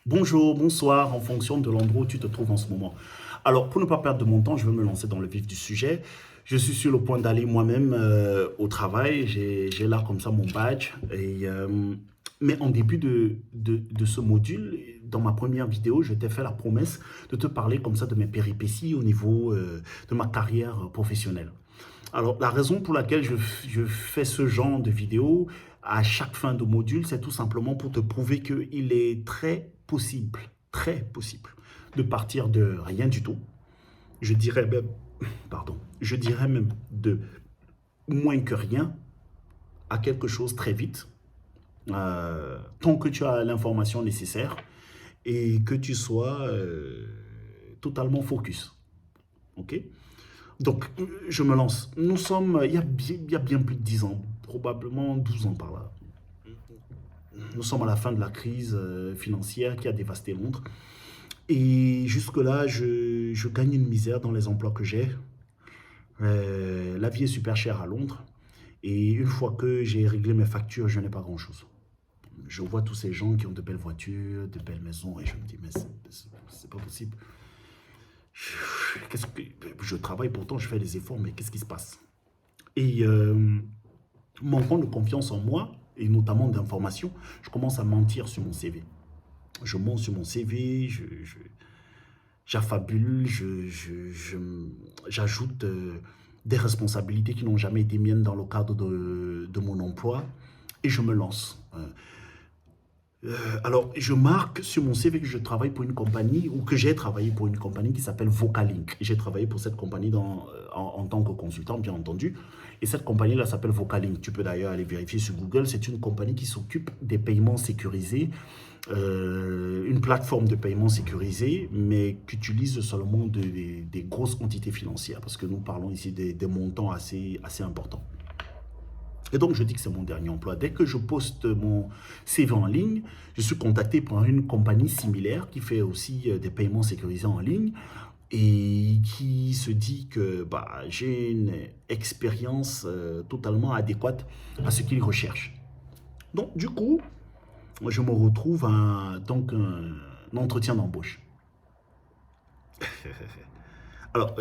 Bonjour, bonsoir, en fonction de l'endroit où tu te trouves en ce moment. Alors, pour ne pas perdre de mon temps, je vais me lancer dans le vif du sujet. Je suis sur le point d'aller moi-même au travail. J'ai là comme ça mon badge. Mais en début de ce module, dans ma première vidéo, je t'ai fait la promesse de te parler comme ça de mes péripéties au niveau de ma carrière professionnelle. Alors, la raison pour laquelle je fais ce genre de vidéo à chaque fin de module, c'est tout simplement pour te prouver qu'il est très possible, de partir de rien du tout. Je dirais même, pardon, je dirais même de moins que rien à quelque chose très vite, tant que tu as l'information nécessaire et que tu sois totalement focus. OK? Donc, je me lance. Nous sommes, il y a bien plus de 10 ans, probablement 12 ans par là. Nous sommes à la fin de la crise financière qui a dévasté Londres. Et jusque-là, je gagne une misère dans les emplois que j'ai. La vie est super chère à Londres. Et une fois que j'ai réglé mes factures, je n'ai pas grand-chose. Je vois tous ces gens qui ont de belles voitures, de belles maisons, et je me dis, mais c'est pas possible. Qu'est-ce que, je travaille pourtant, je fais des efforts, mais qu'est-ce qui se passe? Et manquant de confiance en moi, et notamment d'information, je commence à mentir sur mon CV. Je mens sur mon CV, j'affabule, j'ajoute des responsabilités qui n'ont jamais été miennes dans le cadre de mon emploi et je me lance. Alors, je marque sur mon CV que je travaille pour une compagnie ou que j'ai travaillé pour une compagnie qui s'appelle Vocalink. J'ai travaillé pour cette compagnie en tant que consultant, bien entendu. Et cette compagnie-là s'appelle Vocalink. Tu peux d'ailleurs aller vérifier sur Google. C'est une compagnie qui s'occupe des paiements sécurisés, une plateforme de paiement sécurisée, mais qui utilise seulement des grosses quantités financières, parce que nous parlons ici des montants assez importants. Et donc, je dis que c'est mon dernier emploi. Dès que je poste mon CV en ligne, je suis contacté par une compagnie similaire qui fait aussi des paiements sécurisés en ligne et qui se dit que j'ai une expérience totalement adéquate à ce qu'ils recherchent. Donc, du coup, je me retrouve à donc, un entretien d'embauche. Alors,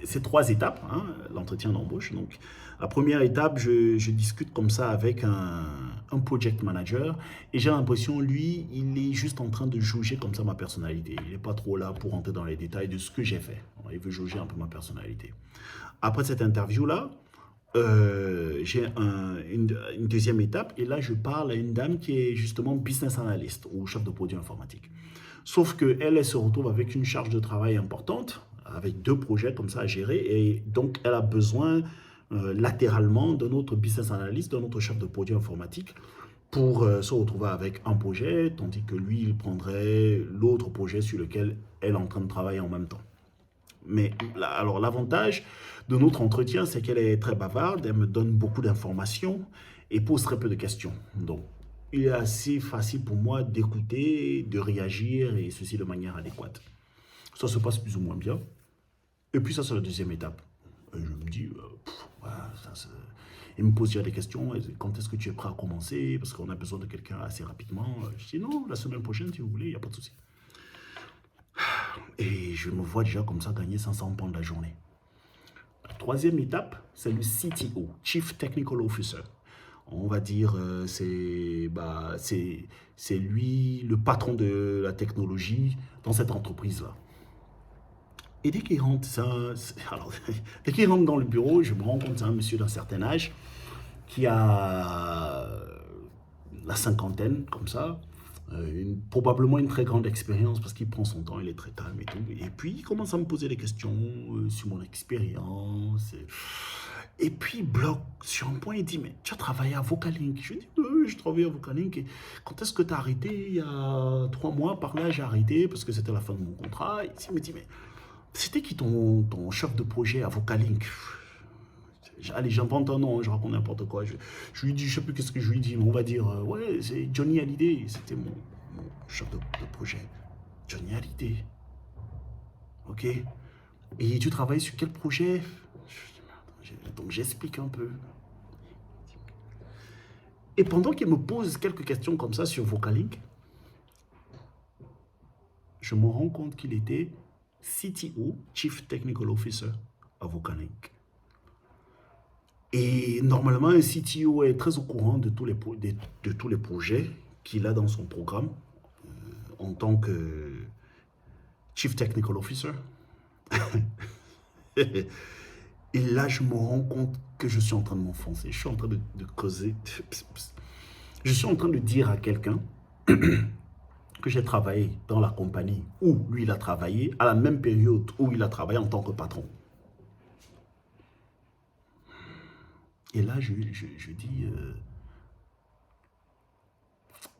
c'est trois étapes, hein, l'entretien d'embauche. Donc, la première étape, je discute comme ça avec un project manager et j'ai l'impression, lui, il est juste en train de jauger comme ça ma personnalité. Il n'est pas trop là pour rentrer dans les détails de ce que j'ai fait. Il veut jauger un peu ma personnalité. Après cette interview-là, j'ai une deuxième étape et là, je parle à une dame qui est justement business analyst ou chef de produit informatique. Sauf qu'elle, elle se retrouve avec une charge de travail importante, avec deux projets comme ça à gérer, et donc elle a besoin latéralement d'un autre business analyst, d'un autre chef de produit informatique pour se retrouver avec un projet, tandis que lui, il prendrait l'autre projet sur lequel elle est en train de travailler en même temps. Mais alors l'avantage de notre entretien, c'est qu'elle est très bavarde, elle me donne beaucoup d'informations et pose très peu de questions. Donc, il est assez facile pour moi d'écouter, de réagir et ceci de manière adéquate. Ça se passe plus ou moins bien. Et puis ça, c'est la deuxième étape. Et je me dis, ouais, il me pose déjà des questions. Quand est-ce que tu es prêt à commencer? Parce qu'on a besoin de quelqu'un assez rapidement. Je dis non, la semaine prochaine, si vous voulez, il n'y a pas de souci. Et je me vois déjà comme ça gagner 500 pounds la journée. La troisième étape, c'est le CTO, Chief Technical Officer. On va dire, c'est lui le patron de la technologie dans cette entreprise-là. Et dès qu'il rentre, alors, dès qu'il rentre dans le bureau, je me rends compte que c'est un monsieur d'un certain âge qui a la cinquantaine, comme ça, probablement une très grande expérience parce qu'il prend son temps, il est très calme et tout. Et puis, il commence à me poser des questions sur mon expérience. Et puis, il bloque sur un point, il dit, mais tu as travaillé à Vocalink? Je dis, oui, je travaille à Vocalink. Et quand est-ce que tu as arrêté? Il y a 3 mois, par là, j'ai arrêté parce que c'était la fin de mon contrat. Et il me dit, mais c'était qui ton chef de projet à Vocalink? Allez, j'invente un nom, je raconte n'importe quoi. Je lui dis, je sais plus qu'est-ce que je lui dis, mais on va dire, ouais, c'est Johnny Hallyday, c'était mon chef de projet. Johnny Hallyday. Ok. Et tu travailles sur quel projet? Donc j'explique un peu. Et pendant qu'il me pose quelques questions comme ça sur Vocalink, je me rends compte qu'il était CTO, Chief Technical Officer à Vocalink. Et normalement, un CTO est très au courant de tous les projets qu'il a dans son programme en tant que Chief Technical Officer. Et là, je me rends compte que je suis en train de m'enfoncer. Je suis en train de causer. Je suis en train de dire à quelqu'un que j'ai travaillé dans la compagnie où lui, il a travaillé, à la même période où il a travaillé en tant que patron. Et là, je dis,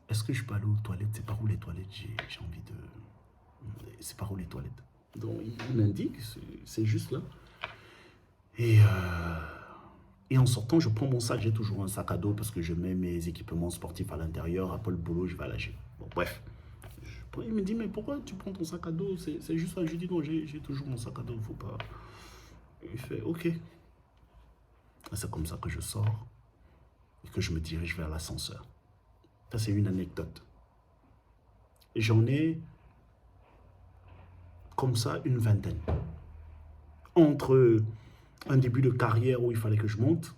est-ce que je peux aller aux toilettes? C'est par où les toilettes? J'ai envie de... C'est par où les toilettes? Donc, il m'indique, c'est juste là. Et en sortant, je prends mon sac. J'ai toujours un sac à dos parce que je mets mes équipements sportifs à l'intérieur. Après le boulot, je vais à la gym. Bon, bref. Il me dit, mais pourquoi tu prends ton sac à dos? C'est juste ça. Je dis, non, j'ai toujours mon sac à dos. Faut pas... Il fait, ok. C'est comme ça que je sors et que je me dirige vers l'ascenseur. Ça, c'est une anecdote. Et j'en ai comme ça une vingtaine. Entre un début de carrière où il fallait que je monte,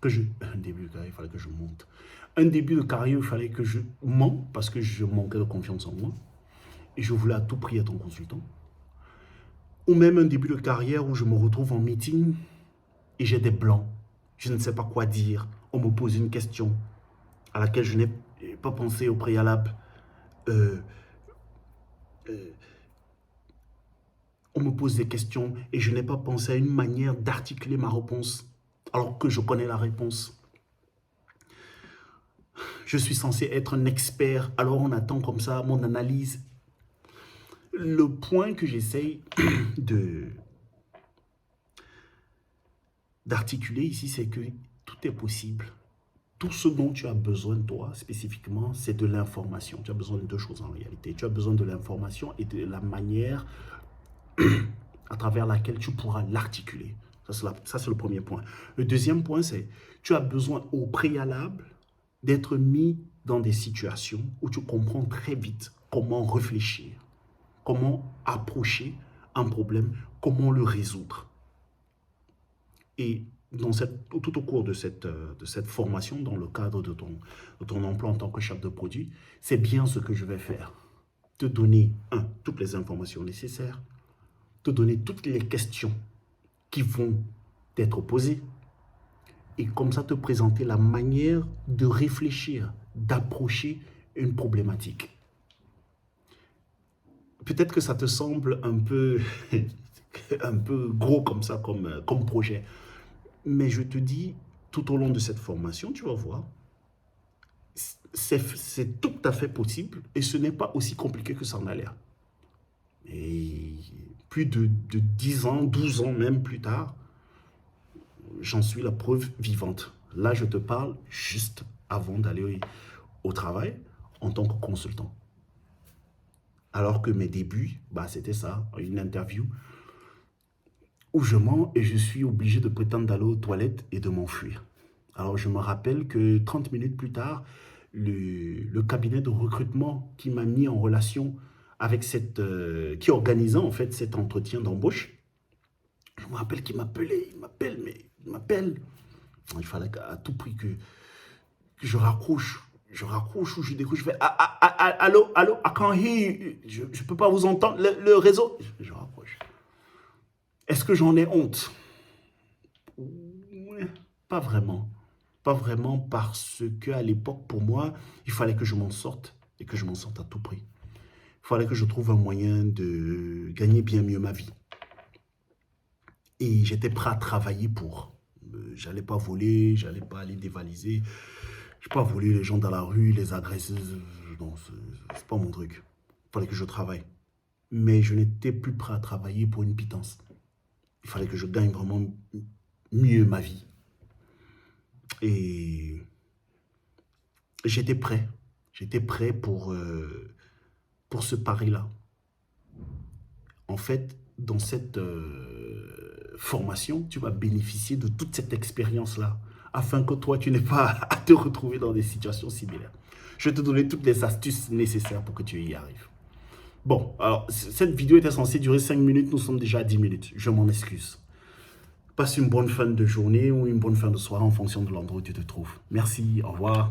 un début de carrière, il fallait que je monte. Un début de carrière où il fallait que je mente parce que je manquais de confiance en moi et je voulais à tout prix être un consultant. Ou même un début de carrière où je me retrouve en meeting et j'ai des blancs. Je ne sais pas quoi dire. On me pose une question à laquelle je n'ai pas pensé au préalable. On me pose des questions et je n'ai pas pensé à une manière d'articuler ma réponse alors que je connais la réponse. Je suis censé être un expert, alors on attend comme ça mon analyse. Le point que j'essaye d'articuler ici, c'est que tout est possible. Tout ce dont tu as besoin, toi, spécifiquement, c'est de l'information. Tu as besoin de deux choses en réalité. Tu as besoin de l'information et de la manière à travers laquelle tu pourras l'articuler. Ça, c'est le premier point. Le deuxième point, c'est tu as besoin au préalable d'être mis dans des situations où tu comprends très vite comment réfléchir, comment approcher un problème, comment le résoudre. Et tout au cours de cette formation, dans le cadre de ton emploi en tant que chef de produit, c'est bien ce que je vais faire. Te donner, toutes les informations nécessaires, te donner toutes les questions qui vont t'être posées et comme ça te présenter la manière de réfléchir, d'approcher une problématique. Peut-être que ça te semble un peu gros comme ça, comme projet. Mais je te dis, tout au long de cette formation, tu vas voir, c'est tout à fait possible et ce n'est pas aussi compliqué que ça en a l'air. Et plus de 10 ans, 12 ans même plus tard, j'en suis la preuve vivante. Là, je te parle juste avant d'aller au travail en tant que consultant. Alors que mes débuts, c'était ça, une interview où je mens et je suis obligé de prétendre d'aller aux toilettes et de m'enfuir. Alors, je me rappelle que 30 minutes plus tard, le cabinet de recrutement qui m'a mis en relation avec qui organisait en fait cet entretien d'embauche, je me rappelle qu'il m'appelait, il m'appelle. Il fallait à tout prix que je raccroche ou je décroche, je fais allô, I can't hear you. Je ne peux pas vous entendre, le réseau. Je raccroche. Est-ce que j'en ai honte? Pas vraiment. Pas vraiment parce qu'à l'époque, pour moi, il fallait que je m'en sorte et que je m'en sorte à tout prix. Il fallait que je trouve un moyen de gagner bien mieux ma vie. Et j'étais prêt à travailler pour. J'allais pas voler, j'allais pas aller dévaliser. Je n'ai pas volé les gens dans la rue, les agresser. Non, c'est pas mon truc. Il fallait que je travaille. Mais je n'étais plus prêt à travailler pour une pitance. Il fallait que je gagne vraiment mieux ma vie. Et j'étais prêt. J'étais prêt pour ce pari-là. En fait, dans cette formation, tu vas bénéficier de toute cette expérience-là, afin que toi, tu n'aies pas à te retrouver dans des situations similaires. Je vais te donner toutes les astuces nécessaires pour que tu y arrives. Bon, alors, cette vidéo était censée durer 5 minutes, nous sommes déjà à 10 minutes. Je m'en excuse. Passe une bonne fin de journée ou une bonne fin de soirée en fonction de l'endroit où tu te trouves. Merci, au revoir.